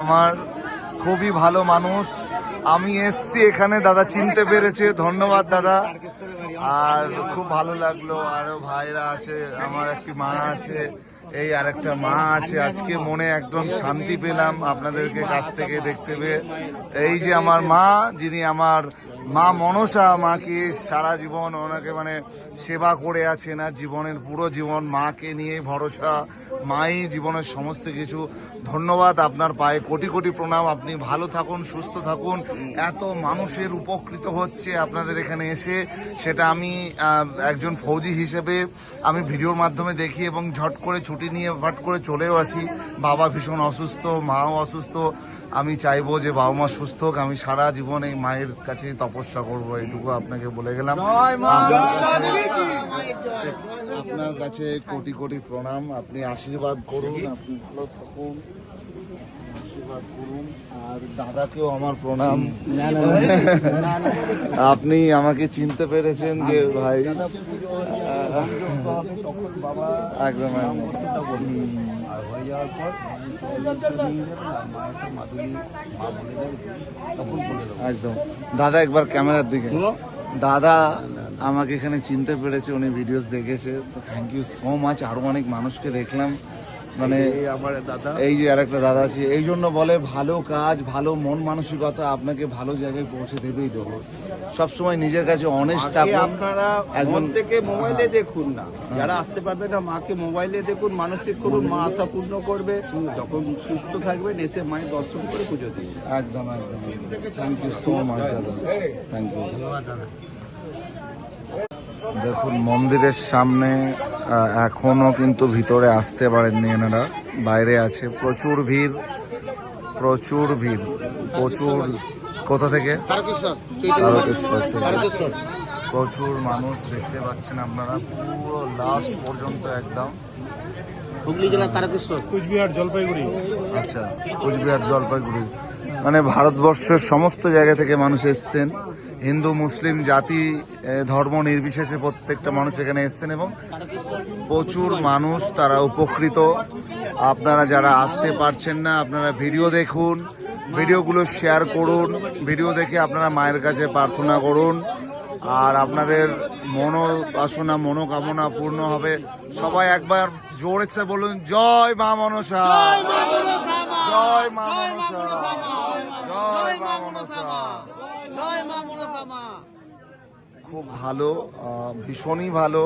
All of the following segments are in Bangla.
আমার খুবই ভালো মানুষ। আমি এসছি এখানে, দাদা চিনতে পেরেছে, ধন্যবাদ দাদা। আর খুব ভালো লাগলো। আরো ভাইরা আছে, আমার একটি মা আছে, এই আরেকটা মা আছে। আজকে মনে একদম শান্তি পেলাম আপনাদেরকে কাছ থেকে দেখতে পেয়ে। এই যে আমার মা, যিনি আমার মা মনসা, মাকে সারা জীবন ওনাকে মানে সেবা করে আছেন, আর জীবনের পুরো জীবন মাকে নিয়ে ভরসা, মাই জীবনের সমস্ত কিছু। ধন্যবাদ, আপনার পায়ে কোটি কোটি প্রণাম। আপনি ভালো থাকুন, সুস্থ থাকুন। এত মানুষের উপকৃত হচ্ছে আপনাদের এখানে এসে, সেটা আমি একজন ফৌজি হিসেবে আমি ভিডিওর মাধ্যমে দেখি এবং ঝট করে ছুটি নিয়ে ভাট করে চলেও আসি। বাবা ভীষণ অসুস্থ, মাও অসুস্থ। আমি চাইবো যে বাবা মা সুস্থ হোক। আমি সারা জীবন এই মায়ের কাছে তপস্যা করবো, এইটুকু আপনাকে বলে গেলাম। আপনার কাছে কোটি কোটি প্রণাম। আপনি আশীর্বাদ করুন, আপনি ভালো থাকুন, আশীর্বাদ করুন। আর দাদাকেও আমার প্রণাম। আপনি আমাকে চিনতে পেরেছেন যে ভাই, একদম একদম। দাদা একবার ক্যামেরার দিকে। দাদা আমাকে এখানে চিনতে পেরেছে, উনি ভিডিওস দেখেছে, তো থ্যাংক ইউ সো মাচ। আরো অনেক মানুষকে দেখলাম, মানে আমার দাদা, এই যে আরেকটা দাদা আছে, এই জন্য বলে ভালো কাজ, ভালো মন মানসিকতা আপনাকে ভালো জায়গায় পৌঁছে দেবেই দেবো। সবসময় নিজের কাছে অনেস্ট থাকুন। আপনারা একজন থেকে মোবাইলে দেখুন না, যারা আসতে পারবে না মাকে মোবাইলে দেখুন, মানসিক করুন, মা আশা পূর্ণ করবে। যখন সুস্থ থাকবেন এসে মায়ের দর্শন করে পুজো দিন। একদম একদম। থ্যাংক ইউ সো মাচ দাদা, থ্যাংক ইউ। ধন্যবাদ দাদা। দেখুন মন্দিরের সামনে এখনো কিন্তু ভিতরে আসতে পারেননি এনারা, বাইরে আছে। প্রচুর ভিড়, প্রচুর ভিড়, প্রচুর। কোথা থেকে? তারকেশ্বর থেকে প্রচুর মানুষ দেখতে পাচ্ছেন আপনারা, পুরো লাস্ট পর্যন্ত একদম। হুগলি জেলা তারকেশ্বর, কুচবিহার, জলপাইগুড়ি। আচ্ছা, কুচবিহার জলপাইগুড়ি, মানে ভারতবর্ষের সমস্ত জায়গা থেকে মানুষ এসছেন। হিন্দু মুসলিম জাতি ধর্ম নির্বিশেষে প্রত্যেকটা মানুষ এখানে এসছেন এবং প্রচুর মানুষ, তারা উপকৃত। আপনারা যারা আসতে পারছেন না, আপনারা ভিডিও দেখুন, ভিডিওগুলো শেয়ার করুন, ভিডিও দেখে আপনারা মায়ের কাছে প্রার্থনা করুন, আর আপনাদের মনোবাসনা মনোকামনা পূর্ণ হবে। সবাই একবার জোরে বলুন, জয় মা মনসা, জয় মা মনসা, জয় মা মনসা। খুব ভালো, ভীষণই ভালো।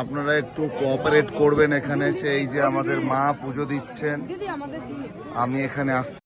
আপনারা একটু কোঅপারেট করবেন এখানে। সেই যে আমাদের মা পুজো দিচ্ছেন, আমি এখানে আসতে